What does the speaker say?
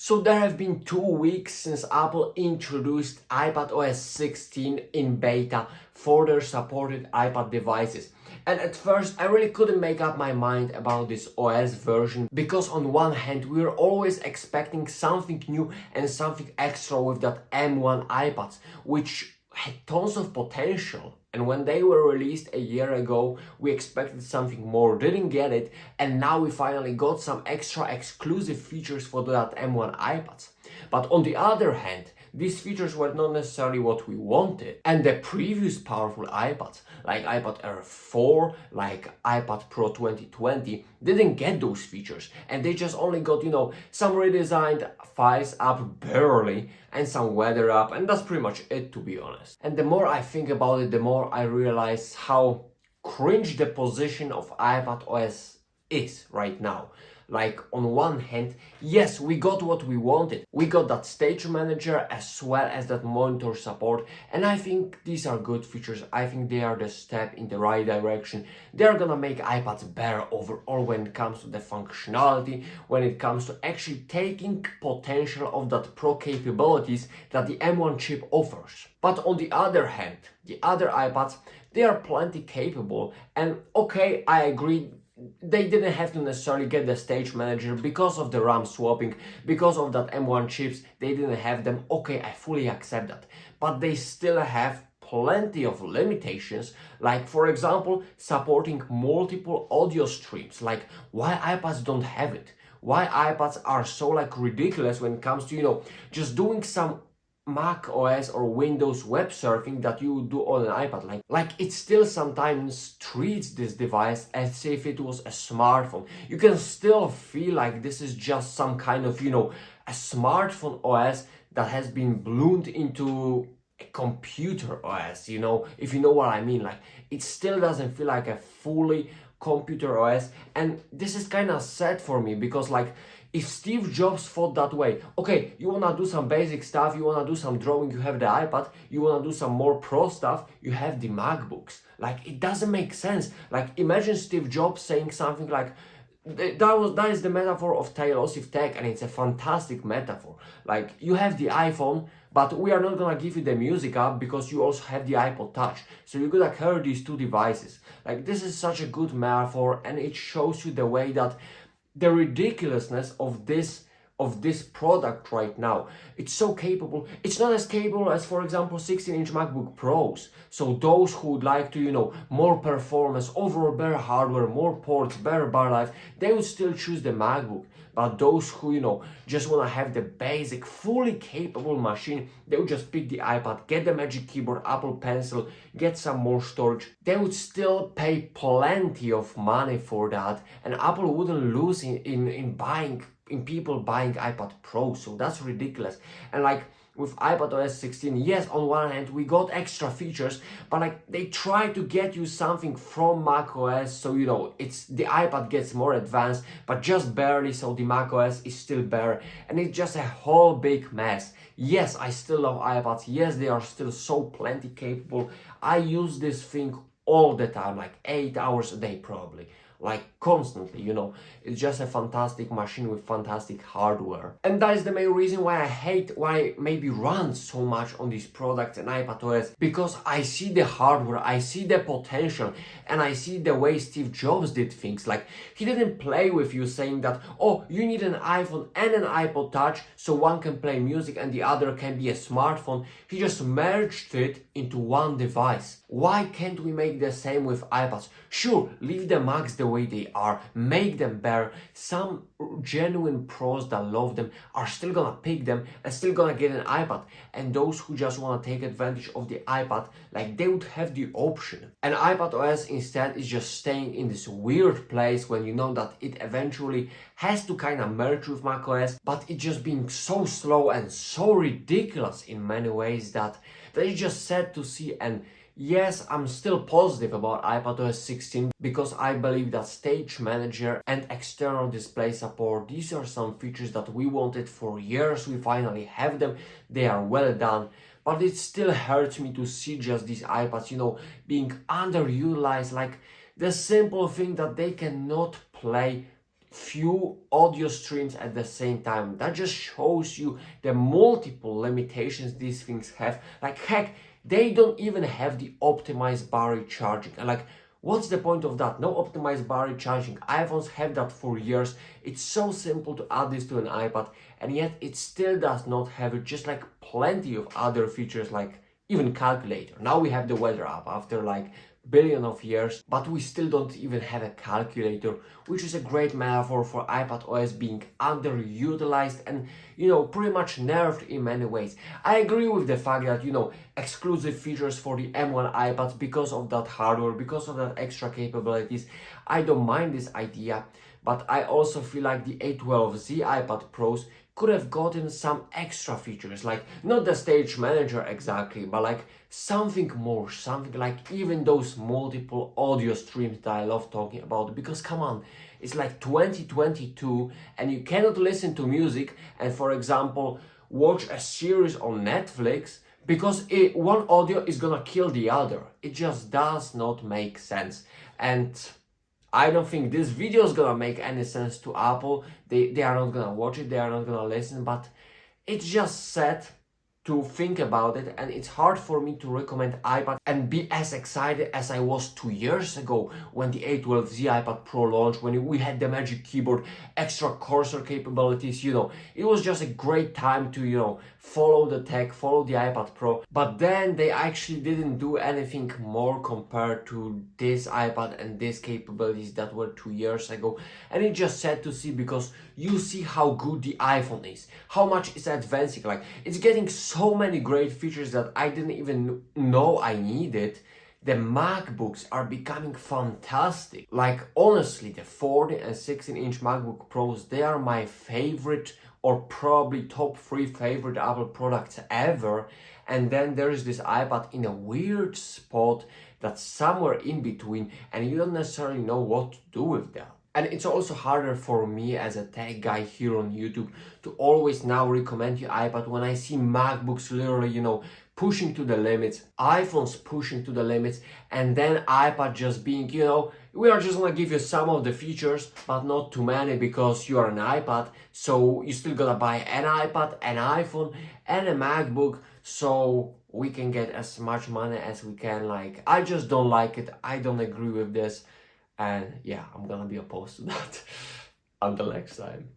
So there have been 2 weeks since Apple introduced iPadOS 16 in beta for their supported iPad devices. And at first I really couldn't make up my mind about this OS version because on one hand we were always expecting something new and something extra with that M1 iPads, which had tons of potential. And when they were released a year ago, we expected something more, didn't get it, and now we finally got some extra exclusive features for that M1 iPads. But on the other hand, these features were not necessarily what we wanted. And the previous powerful iPads, like iPad Air 4, like iPad Pro 2020, didn't get those features. And they just only got, some redesigned files up barely and some weather up. And that's pretty much it, to be honest. And the more I think about it, the more I realize how cringe the position of iPadOS is right now. Like, on one hand, yes, we got what we wanted. We got that stage manager as well as that monitor support, and I think these are good features. I think they are the step in the right direction. They're gonna make iPads better overall when it comes to the functionality, when it comes to actually taking potential of that Pro capabilities that the M1 chip offers. But on the other hand, the other iPads, they are plenty capable, and okay, I agree, they didn't have to necessarily get the stage manager because of the RAM swapping, because of that M1 chips, they didn't have them. Okay, I fully accept that. But they still have plenty of limitations, like for example, supporting multiple audio streams. Like, why iPads don't have it? Why iPads are so ridiculous when it comes to, just doing some Mac OS or Windows web surfing that you would do on an iPad. Like it still sometimes treats this device as if it was a smartphone. You can still feel like this is just some kind of, a smartphone OS that has been bloomed into a computer OS, if you know what I mean. Like, it still doesn't feel like a fully computer OS, and this is kind of sad for me because if Steve Jobs thought that way, okay, you wanna do some basic stuff, you wanna do some drawing, you have the iPad, you wanna do some more pro stuff, you have the MacBooks. Like, it doesn't make sense. Like, imagine Steve Jobs saying something like, that is the metaphor of tailosive tech, and it's a fantastic metaphor. Like, you have the iPhone, but we are not gonna give you the music app because you also have the iPod Touch. So you're gonna carry these two devices. Like, this is such a good metaphor, and it shows you the way that the ridiculousness of this product right now. It's so capable. It's not as capable as, for example, 16-inch MacBook Pros. So those who would like to, more performance, overall better hardware, more ports, better bar life, they would still choose the MacBook. But those who, just want to have the basic, fully capable machine, they would just pick the iPad, get the Magic Keyboard, Apple Pencil, get some more storage. They would still pay plenty of money for that, and Apple wouldn't lose in people buying iPad Pro. So that's ridiculous. And with iPadOS 16, yes, on one hand we got extra features, but they try to get you something from macOS, so it's the iPad gets more advanced, but just barely, so the macOS is still better, and it's just a whole big mess. Yes, I still love iPads. Yes, they are still so plenty capable. I use this thing all the time, 8 hours a day probably. Constantly, it's just a fantastic machine with fantastic hardware. And that is the main reason why I maybe run so much on these products and iPadOS, because I see the hardware, I see the potential, and I see the way Steve Jobs did things. He didn't play with you saying that, oh, you need an iPhone and an iPod Touch so one can play music and the other can be a smartphone. He just merged it into one device. Why can't we make the same with iPads? Sure, leave the Macs the way they are, make them better. Some genuine pros that love them are still gonna pick them and still gonna get an iPad. And those who just wanna take advantage of the iPad, they would have the option. And iPadOS instead is just staying in this weird place when you know that it eventually has to kind of merge with macOS, but it's just being so slow and so ridiculous in many ways that it's just sad to see. And yes, I'm still positive about iPadOS 16 because I believe that Stage Manager and external display support, these are some features that we wanted for years. We finally have them. They are well done. But it still hurts me to see just these iPads, being underutilized. The simple thing that they cannot play few audio streams at the same time. That just shows you the multiple limitations these things have. Like, heck, they don't even have the optimized battery charging. And like, what's the point of that? No optimized battery charging. iPhones have that for years. It's so simple to add this to an iPad, and yet it still does not have it, just like plenty of other features, like even calculator. Now we have the weather app after like billion of years, but we still don't even have a calculator, which is a great metaphor for iPadOS being underutilized and, pretty much nerfed in many ways. I agree with the fact that, exclusive features for the M1 iPads because of that hardware, because of that extra capabilities, I don't mind this idea, but I also feel like the A12Z iPad Pros could have gotten some extra features, like not the stage manager exactly, but like something more, something like even those multiple audio streams that I love talking about. Because come on, it's like 2022 and you cannot listen to music and, for example, watch a series on Netflix because one audio is gonna kill the other. It just does not make sense. And I don't think this video is gonna make any sense to Apple. They are not gonna watch it, they are not gonna listen, but it's just sad to think about it, and it's hard for me to recommend iPad and be as excited as I was 2 years ago when the A12Z iPad Pro launched, when we had the Magic Keyboard, extra cursor capabilities. It was just a great time to, follow the tech, follow the iPad Pro, but then they actually didn't do anything more compared to this iPad and these capabilities that were 2 years ago. And it's just sad to see, because you see how good the iPhone is, how much it's advancing. Like, it's getting so many great features that I didn't even know I needed. The MacBooks are becoming fantastic. Like, honestly, the 40 and 16-inch MacBook Pros, they are my favorite, or probably top 3 favorite Apple products ever. And then there is this iPad in a weird spot that's somewhere in between, and you don't necessarily know what to do with that. And it's also harder for me as a tech guy here on YouTube to always now recommend you iPad when I see MacBooks literally, pushing to the limits, iPhones pushing to the limits, and then iPad just being, we are just gonna give you some of the features, but not too many because you are an iPad, so you still gotta buy an iPad, an iPhone, and a MacBook, so we can get as much money as we can. Like, I just don't like it. I don't agree with this. And yeah, I'm gonna be opposed to that. Until next time.